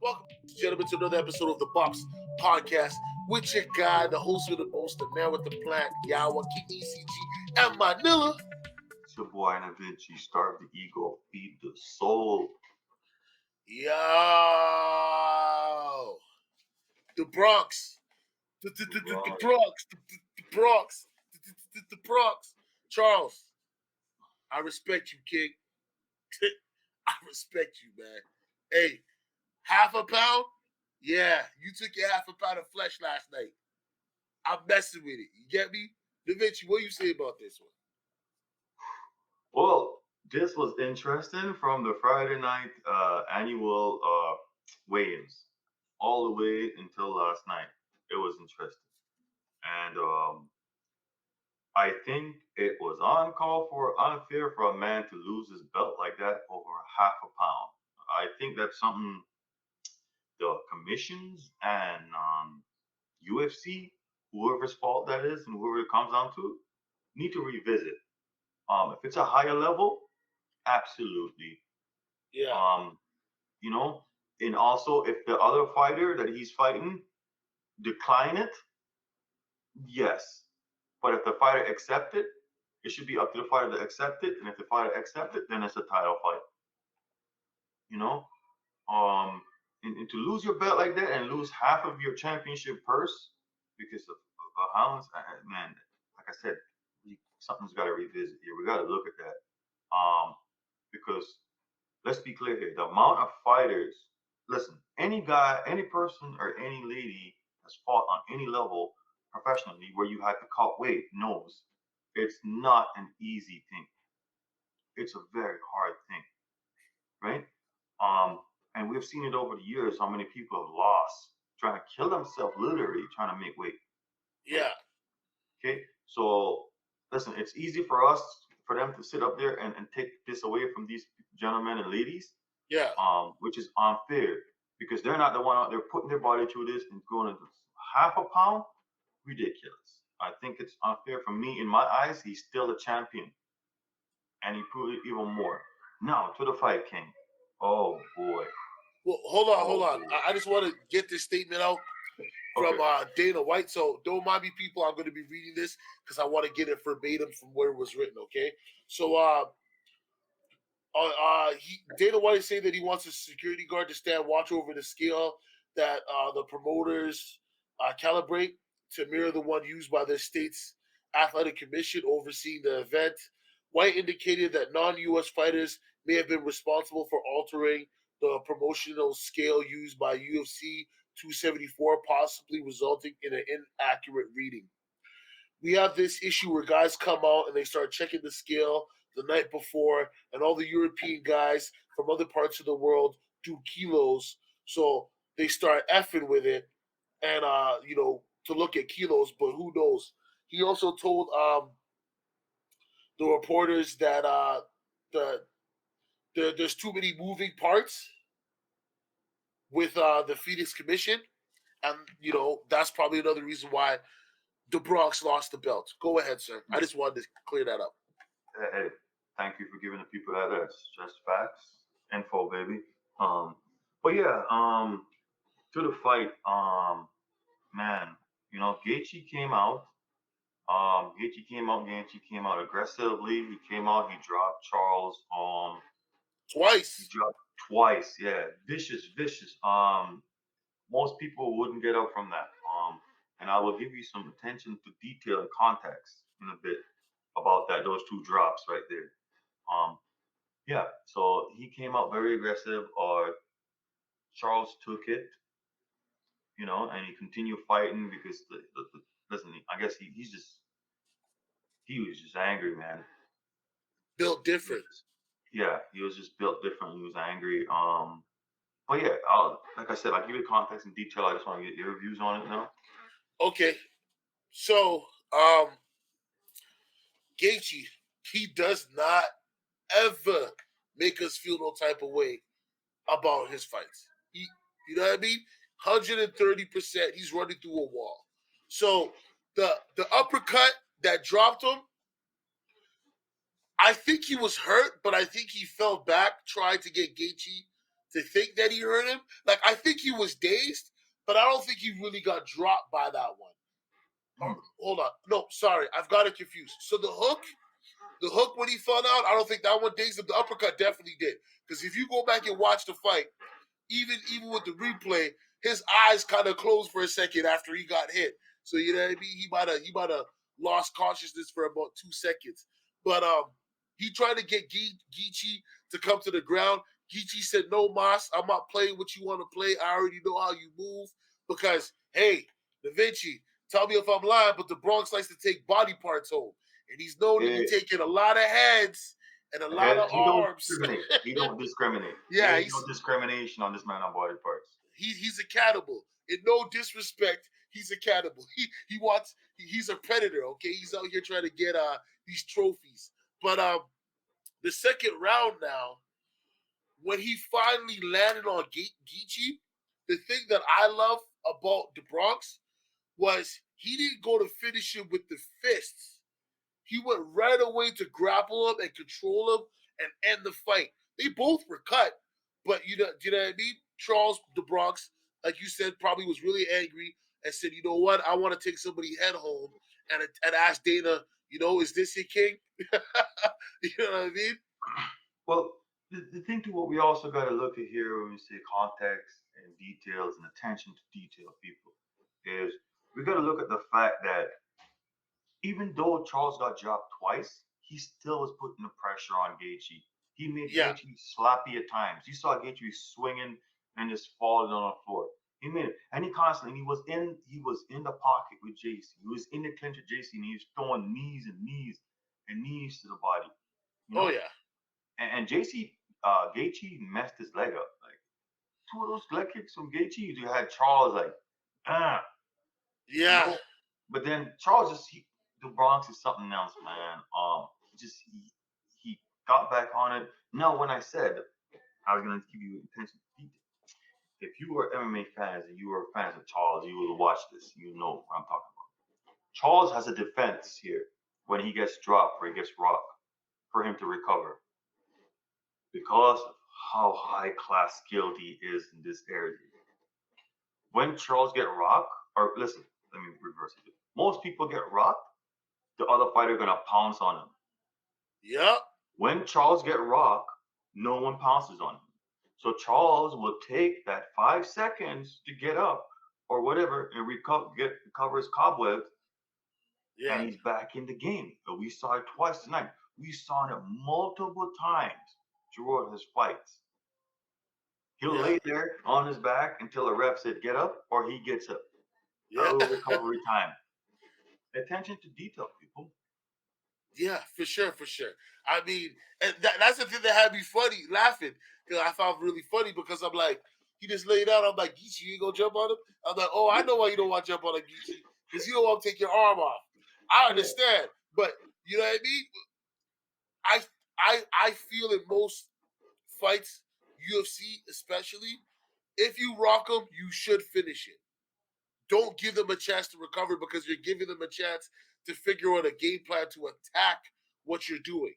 Welcome, gentlemen, to another episode of the B.O.P.S podcast with your guy, the host with the most, the man with the plan, Yawa, ECG, and Manila. It's your boy Vinci. Starve the ego, feed the soul. Yo, the Bronx, the Bronx, the Bronx, the Bronx. Charles, I respect you, King. I respect you, man. Hey, half a pound? Yeah, you took your half a pound of flesh last night. I'm messing with it. You get me? Da Vinci, what do you say about this one? Well, this was interesting from the Friday night annual weigh-ins all the way until last night. It was interesting, and I think it was uncalled for, unfair for a man to lose his belt like that over half a pound. I think that's something the commissions and UFC, whoever's fault that is, and whoever it comes down to, need to revisit. If it's a higher level, absolutely. Yeah, Um, you know, and also if the other fighter that he's fighting decline it, yes. But if the fighter accept it, it should be up to the fighter to accept it. And if the fighter accept it, then it's a title fight. You know, and to lose your belt like that and lose half of your championship purse because of hounds, man, like I said, something's got to revisit here. We got to look at that. Because let's be clear here, the amount of fighters, listen, any guy, any person, or any lady that's fought on any level professionally where you had to cut weight knows it's not an easy thing. It's a very hard thing, right? Um, and we've seen it over the years how many people have lost trying to kill themselves, literally trying to make weight. Okay, yeah, okay. So listen, it's easy for us for them to sit up there and take this away from these gentlemen and ladies, yeah. which is unfair because they're not the one out there putting their body through this and going into half a pound. Ridiculous. I think it's unfair for me. In my eyes, he's still a champion, and he proved it even more. Now to the fight, King. Oh boy. Well, hold on, hold Oh on. boy. I just want to get this statement out from Okay. Dana White. So don't mind me, people. I'm going to be reading this because I want to get it verbatim from where it was written. Okay. So Dana White is saying that he wants a security guard to stand watch over the scale that the promoters calibrate to mirror the one used by the state's athletic commission overseeing the event. White indicated that non-U.S. fighters may have been responsible for altering the promotional scale used by UFC 274, possibly resulting in an inaccurate reading. We have this issue where guys come out and they start checking the scale the night before, and all the European guys from other parts of the world do kilos, so they start effing with it, and to look at kilos, but who knows? He also told the reporters that the, there's too many moving parts with the Phoenix Commission, and that's probably another reason why the Bronx lost the belt. Go ahead, sir. I just wanted to clear that up. Hey, thank you for giving the people that. That's just facts, info, baby. Um, but yeah, to the fight, man, Gaethje came out. Gaethje came out aggressively. He came out. He dropped Charles. He Twice. dropped twice. Yeah, vicious, vicious. Most people wouldn't get up from that. And I will give you some attention to detail and context in a bit about that. Those two drops right there. Um, yeah. So he came out very aggressive. Charles took it, and he continued fighting because listen. I guess he was just angry, man. Built He was different. just, yeah, he was just built different. He was angry. But yeah, like I said, I'll give you context and detail. I just want to get your views on it now. Okay. So, Gaethje, he does not ever make us feel no type of way about his fights. You know what I mean? 130%. He's running through a wall. So the uppercut that dropped him, I think he was hurt, but I think he fell back, tried to get Gaethje to think that he hurt him. Like I think he was dazed, but I don't think he really got dropped by that one. Or, hold on, no, sorry, I've got it confused. So the hook when he fell out, I don't think that one dazed him. The uppercut definitely did. Because if you go back and watch the fight, even with the replay, his eyes kind of closed for a second after he got hit. So you know what I mean? He might have lost consciousness for about 2 seconds. But he tried to get Gaethje to come to the ground. Gaethje said, "No, Mas, I'm not playing what you want to play. I already know how you move." Because hey, Da Vinci, tell me if I'm lying, but the Bronx likes to take body parts home, and he's known to be Eh, taking a lot of heads and a lot head, of he don't arms. discriminate. He don't discriminate. Yeah, There's no discrimination on this man on body parts. he's a cannibal. In no disrespect, he's a cannibal. He's a predator. Okay, he's out here trying to get these trophies. But the second round now, when he finally landed on Geechee, the thing that I love about the Bronx was he didn't go to finish him with the fists. He went right away to grapple him and control him and end the fight. They both were cut, but you know what I mean? Charles the Bronx, like you said, probably was really angry and said, "You know what? I want to take somebody head home and ask Dana, is this your king?" You know what I mean? Well, the thing to what we also got to look at here when we say context and details and attention to detail, people, is we got to look at the fact that even though Charles got dropped twice, he still was putting the pressure on Gaethje. He made Yeah. Gaethje sloppy at times. You saw Gaethje swinging and just falling on the floor. He made it, and he was in the pocket with JC. He was in the clinch with JC, and he was throwing knees and knees and knees to the body. You Oh know, yeah. and JC Gaethje messed his leg up. Like two of those leg kicks from Gaethje, you had Charles like, ah, you Yeah. know. But then Charles the Bronx is something else, man. He got back on it. Now, when I said I was gonna give you attention to detail, if you were MMA fans and you were fans of Charles, you will watch this. You know what I'm talking about. Charles has a defense here when he gets dropped or he gets rocked for him to recover because of how high class skilled he is in this area. When Charles get rocked, or listen, let me reverse it. Most people get rocked, the other fighter gonna pounce on him. Yep. When Charles get rocked, no one pounces on him. So Charles will take that 5 seconds to get up or whatever and recover his cobwebs, and Yeah. he's back in the game. So we saw it twice tonight. We saw it multiple times throughout his fights. He'll Yeah. lay there on his back until a ref said get up, or he gets up. A Yeah. little recovery time. Attention to detail, people. Yeah, for sure, for sure. I mean, and that's the thing that had me funny, laughing, because I found it really funny because I'm like, he just laid out. I'm like, Geechee, you ain't gonna jump on him? I'm like, oh, I know why you don't want to jump on a Geechee, because you don't want to take your arm off. I Yeah. understand, but you know what I mean? I I feel in most fights, UFC especially, if you rock them, you should finish it. Don't give them a chance to recover because you're giving them a chance to figure out a game plan to attack what you're doing.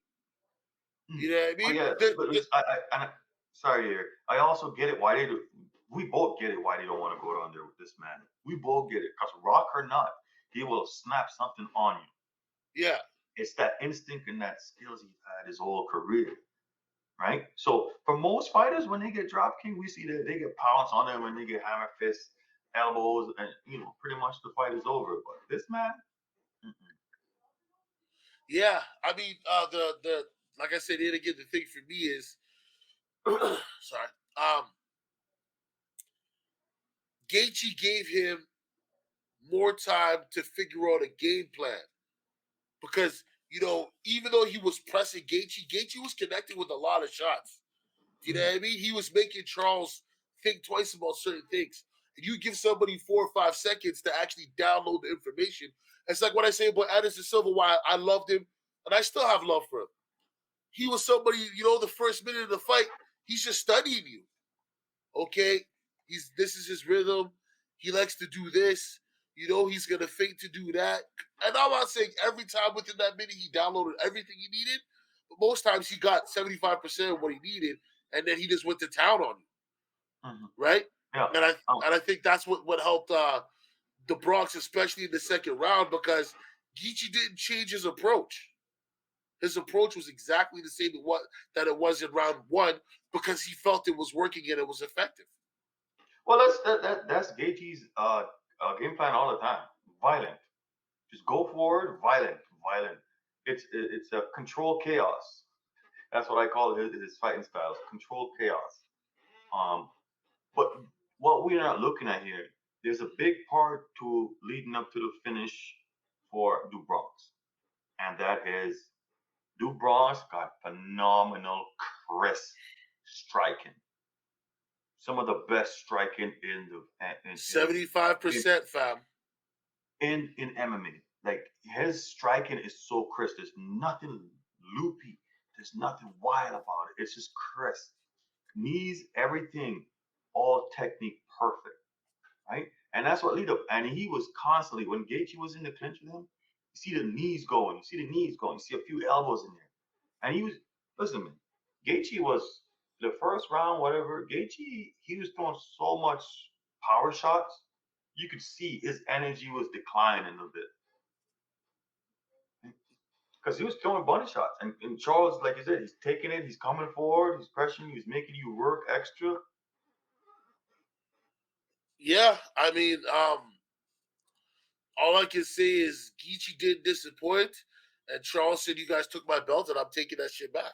Hmm. You know what I Oh mean? yeah, but sorry here. I also get it why they do. We both get it why they don't want to go down there with this man. We both get it because rock or not, he will snap something on you. Yeah, It's that instinct and that skills he's had his whole career, right? So for most fighters, when they get drop king, we see that they get pounced on them when they get hammer fists, elbows, and pretty much the fight is over. But this man, mm-mm. yeah. I mean, the like I said, again, the thing for me is, sorry, Gaethje gave him more time to figure out a game plan because even though he was pressing Gaethje was connecting with a lot of shots. Do you know what I mean? He was making Charles think twice about certain things. And you give somebody 4 or 5 seconds to actually download the information. It's like what I say about Anderson Silva, why I loved him, and I still have love for him. He was somebody, the first minute of the fight, he's just studying you. Okay? This is his rhythm. He likes to do this. He's gonna fake to do that. And I'm not saying every time within that minute he downloaded everything he needed, but most times he got 75% of what he needed, and then he just went to town on you. Mhm. right? Yeah. And I Um, and I think that's what helped the Bronx, especially in the second round, because Gaethje didn't change his approach. His approach was exactly the same that it was in round one because he felt it was working and it was effective. well, that's Gaethje's game plan all the time. Violent. Just go forward. Violent. Violent. It's a control chaos. That's what I call his fighting styles. Control chaos. Um, but what we're not looking at here, there's a big part to leading up to the finish for Dubronx, and that is Dubronx got phenomenal crisp striking. Some of the best striking in the 75%, fam. in MMA. Like his striking is so crisp. There's nothing loopy. There's nothing wild about it. It's just crisp. Knees, everything, all technique perfect, right? And that's what lead up. And he was constantly when Gaethje was in the clinch with him. You see the knees going. You see the knees going. You see a few elbows in there. And he was listen, man. Gaethje was the first round, whatever. Gaethje, he was throwing so much power shots. You could see his energy was declining a bit because he was throwing a bunch of shots. And Charles, like you said, he's taking it. He's coming forward. He's pressuring you. He's making you work extra. Yeah, I mean, all I can say is Gaethje did disappoint, and Charles said, "You guys took my belt, and I'm taking that shit back."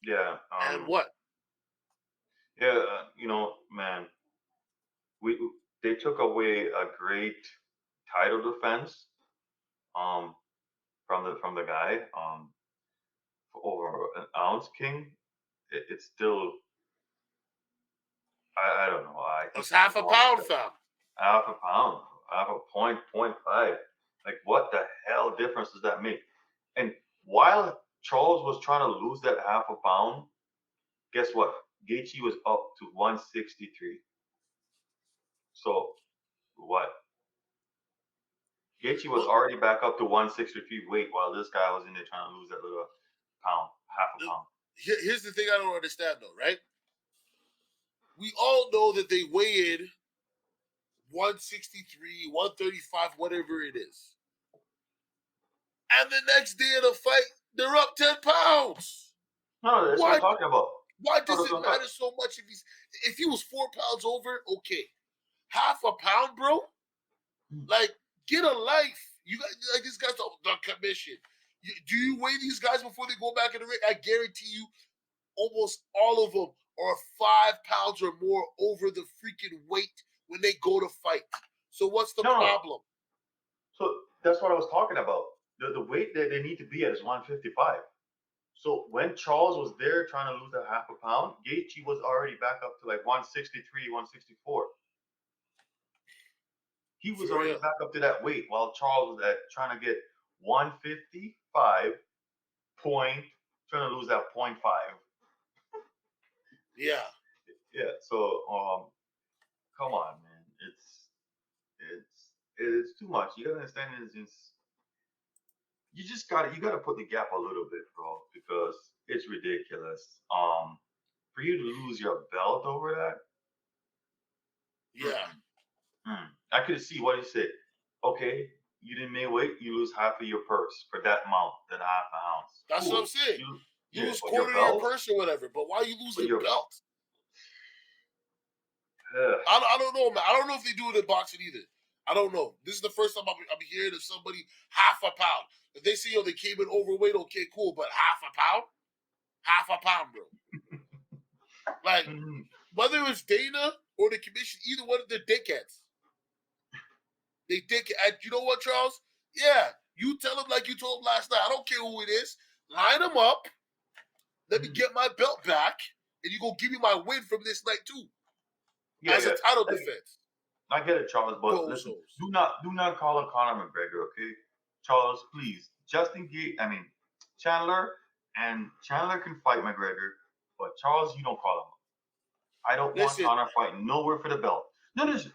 Yeah. And what? Yeah. Man, we they took away a great title defense um from the guy for over an ounce king. It's still I don't know. I think It's it's the half a wrong pound, step. fam. Half a pound, half a point five. Like what the hell difference does that make? And while Charles was trying to lose that half a pound, guess what? Gaethje was up to 163. So what? Gaethje was Well, already back up to 163 weight while this guy was in there trying to lose that little pound, half a pound. here's the thing I don't understand, though, right? We all know that they weighed 163, 135, whatever it is. And the next day of the fight, they're up 10 pounds. No, that's what I'm Why talking about. why No, does that's it what I'm matter talking. so much if he was 4 pounds over? Okay. Half a pound, bro? Like, get a life. You got like these guys the commission. Do you weigh these guys before they go back in the ring? I guarantee you, almost all of them are 5 pounds or more over the freaking weight when they go to fight. So what's the No, no. problem? So that's what I was talking about. The weight that they need to be at is 155. So when Charles was there trying to lose that half a pound, Gaethje was already back up to like 163, 164. He was For already real. back up to that weight while Charles was at trying to get 155 point, trying to lose that point five. Yeah. Yeah. So come on, man. It's too much. You gotta understand it's just you gotta put the gap a little bit, bro, because it's ridiculous. For you to lose your belt over that, Yeah. I could see what he said. Okay, you didn't make weight, you lose half of your purse for that amount, that half an ounce. That's what I'm Cool. saying. You yeah, Lose but your quarter of your belt, purse or whatever, but why you lose but the your belt? uh, I don't know, man. I don't know if they do it in boxing either. I don't know. This is the first time I'm hearing of somebody half a pound. If they see, they came in overweight, okay, cool, but half a pound, bro. Like, mhm. whether it's Dana or the commission, either one of the dickheads. They dick. And you know what, Charles? Yeah, you tell them like you told them last night. I don't care who it is. Line them up. Let me get my belt back, and you go give me my win from this night too, Yeah, as a yeah. title Like, defense. I get it, Charles, but listen, Bozos. do not call him Conor McGregor, okay? Charles, please. Chandler, and Chandler can fight McGregor, but Charles, you don't call him. I don't want Listen, Conor fighting nowhere for the belt. No, listen.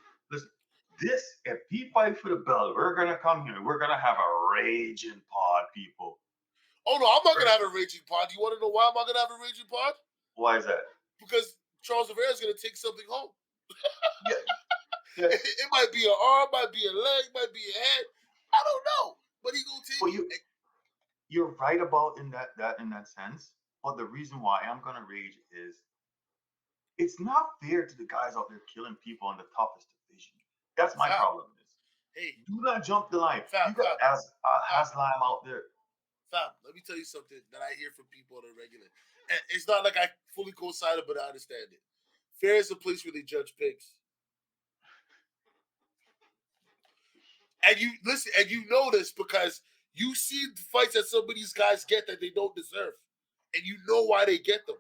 This, if he fight for the belt, we're gonna come here. We're gonna have a raging pod, people. oh no, I'm not gonna have a raging pod. You want to know why I'm not gonna have a raging pod? Why is that? Because Charles Oliveira is going to take something home. Yeah, yeah. It might be an arm, might be a leg, might be a head. I don't know, but he gonna take Well, you're right about in that sense. But the reason why I'm gonna rage is it's not fair to the guys out there killing people in the toughest division. That's my Fam. problem. Is Hey, do not jump the line. fam, You got fam, fam, Haslam out there. fam. Let me tell you something that I hear from people on a regular. And it's not like I fully co-sign it, but I understand it. Fair is a place where they judge pigs. And you listen, and you know this because you see the fights that some of these guys get that they don't deserve. And you know why they get them.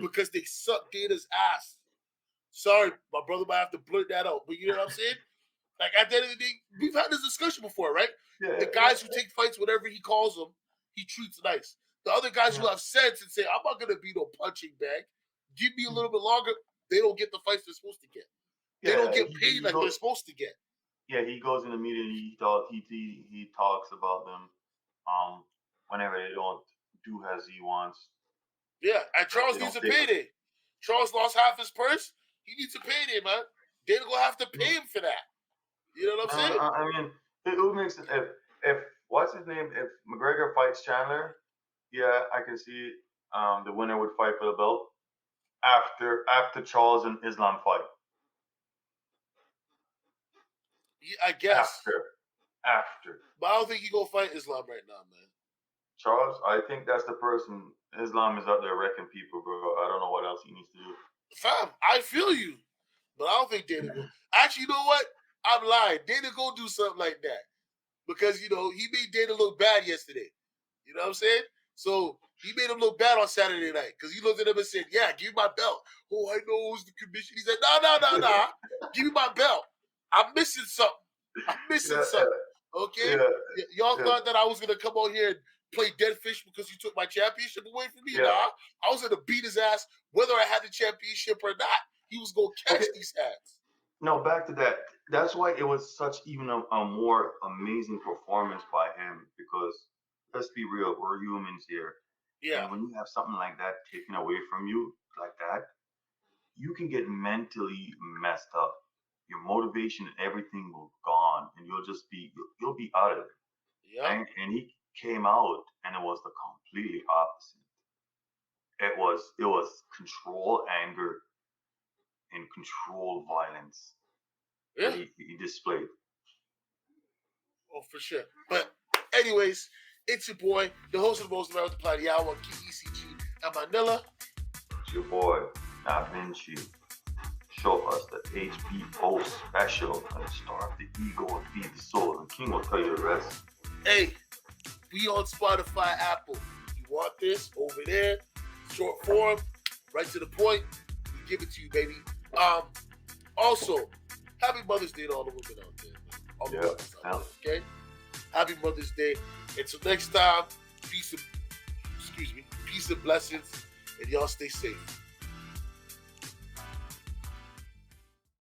Because they suck Dana's ass. Sorry, my brother might have to blurt that out, but you know what I'm saying? Like at the end of the day, we've had this discussion before, right? Yeah, The guys who take fights, whatever he calls them, he treats nice. The other guys who have sense and say, I'm not gonna be no punching bag. Give me a little bit longer, they don't get the fights they're supposed to get. They don't get paid like they're supposed to get. Yeah, he goes in the meeting. He talks about them. Whenever they don't do as he wants. Yeah, and Charles needs a payday. Charles lost half his purse. He needs a payday, man. They're gonna have to pay him for that. You know what I'm saying? I mean, it would make sense if what's his name? If McGregor fights Chandler, yeah, I can see the winner would fight for the belt after Charles and Islam fight. Yeah, I guess. After. But I don't think he gonna fight Islam right now, man. Charles, I think that's the person. Islam is out there wrecking people, bro. I don't know what else he needs to do. Fam, I feel you. But I don't think Dana go. Actually, you know what? I'm lying. Dana go do something like that. Because, you know, he made Dana look bad yesterday. You know what I'm saying? So he made him look bad on Saturday night. Because he looked at him and said, yeah, give me my belt. Oh, I know it was the commission. He said, no. Give me my belt. I'm missing something. Okay? Y'all thought that I was going to come out here and play dead fish because you took my championship away from me? Yeah. Nah. I was going to beat his ass whether I had the championship or not. He was going to catch these hats. No, back to that. That's why it was such even a more amazing performance by him because let's be real, we're humans here. Yeah. And when you have something like that taken away from you like that, you can get mentally messed up. Your motivation and everything will gone, and you'll be out of it. Yeah. And he came out, and it was the completely opposite. It was controlled anger and controlled violence that he displayed. Oh, for sure. But anyways, it's your boy, the host of the most American Planet, Yawa, ECG, and Manila. It's your boy, Da Vinci. Show us the B.O.P.S special and starve the ego and feed the soul. And King will tell you the rest. Hey, we on Spotify, Apple. You want this over there? Short form, right to the point. We give it to you, baby. Also, happy Mother's Day to all the women out there. All the mothers out there, okay? Happy Mother's Day. Until next time, peace and blessings, and y'all stay safe.